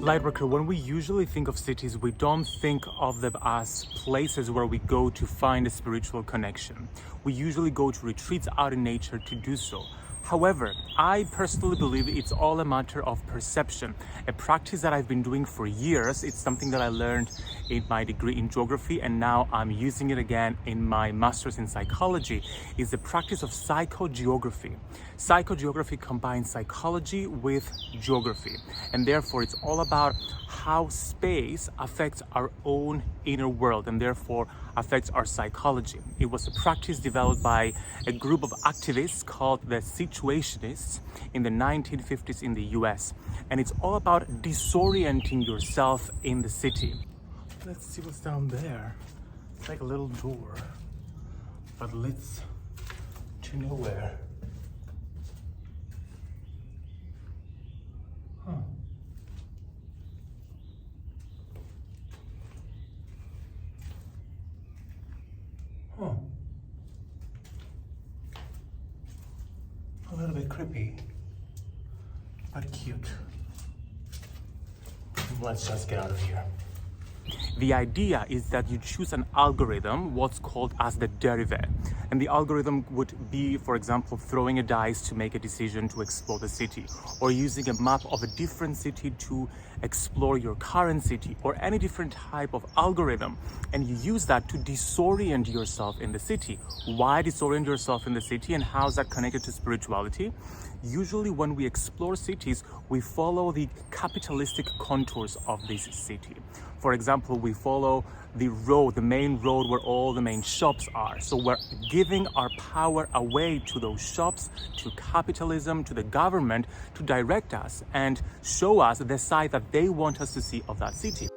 Lightworker, when we usually think of cities, we don't think of them as places where we go to find a spiritual connection. We usually go to retreats out in nature to do so. However, I personally believe it's all a matter of perception, a practice that I've been doing for years. It's something that I learned in my degree in geography, and now I'm using it again in my master's in psychology, is the practice of psychogeography. Psychogeography combines psychology with geography, and therefore it's all about how space affects our own inner world and therefore affects our psychology. It was a practice developed by a group of activists called the Situationists in the 1950s in the US. And it's all about disorienting yourself in the city. Let's see what's down there. It's like a little door, but leads to nowhere. Huh. Huh. A little bit creepy, but cute. Let's just get out of here. The idea is that you choose an algorithm, what's called as the derive. And the algorithm would be, for example, throwing a dice to make a decision to explore the city, or using a map of a different city to explore your current city, or any different type of algorithm. And you use that to disorient yourself in the city. Why disorient yourself in the city, and how is that connected to spirituality? Usually when we explore cities, we follow the capitalistic contours of this city. For example, we follow the road, the main road where all the main shops are. So we're giving our power away to those shops, to capitalism, to the government, to direct us and show us the side that they want us to see of that city.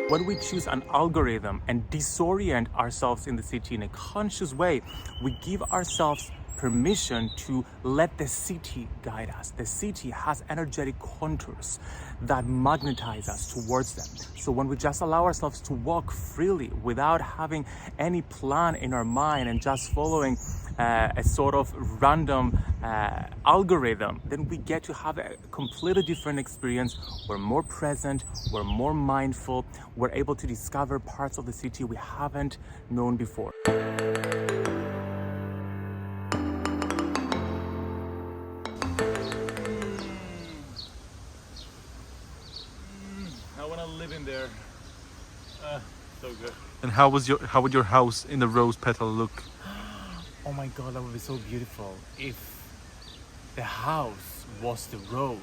When we choose an algorithm and disorient ourselves in the city in a conscious way, we give ourselves permission to let the city guide us. The city has energetic contours that magnetize us towards them. So when we just allow ourselves to walk freely without having any plan in our mind and just following a sort of random algorithm, then we get to have a completely different experience. We're more present, we're more mindful, we're able to discover parts of the city we haven't known before. I want to live in there. So good. And how would your house in the rose petal look? Oh my god, that would be so beautiful if the house was the rose.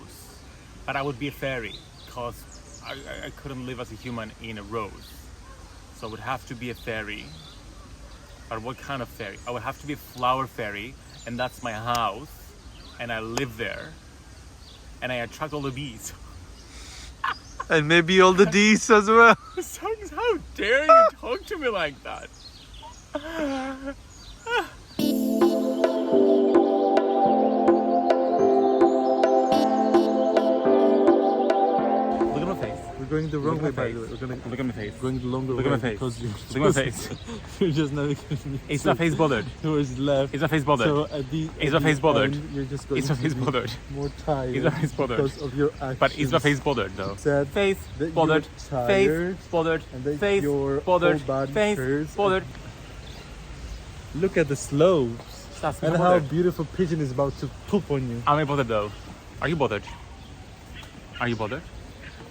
But I would be a fairy, because I couldn't live as a human in a rose. So I would have to be a fairy. But what kind of fairy? I would have to be a flower fairy, and that's my house, and I live there, and I attract all the bees. And maybe all the D's as well. How dare you talk to me like that? Look at my face. We're going the wrong way, by the way. Look at my face. Going the longer Look way at my face. because Look at my face. you're just navigating. Is my face bothered? Towards the left. Is my face bothered? So at the Is my face bothered? end, you're just going Is my to face be bothered? more tired. Is my face bothered? Because of your actions. But is my face bothered though? Said Face that bothered. you're Face tired, bothered. and that Face your bothered. whole body Face hurts. bothered. Look at the slopes. That's And not how a bothered. beautiful pigeon is about to poop on you. Am I bothered though? Are you bothered? Are you bothered?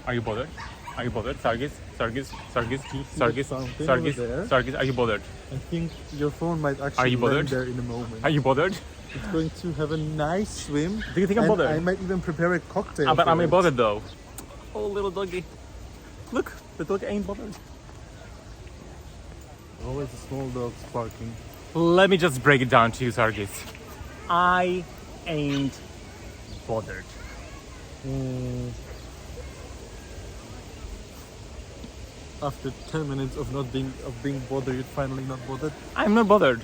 Are you bothered? Are you bothered? Sargis? Sargis? Sargis? Sargis? fountain Sargis? over there? Sargis? Are you bothered? I think your phone might Are actually you bothered? land there in a moment. Are you bothered? It's going to have a nice swim. Do you think I'm and bothered? I might even prepare a cocktail. But for am I it. bothered though? Oh, little doggy. Look, the dog ain't bothered. Always a small dog barking. Let me just break it down to you, Sargis. I ain't bothered. After 10 minutes of being bothered, you're finally not bothered. I'm not bothered.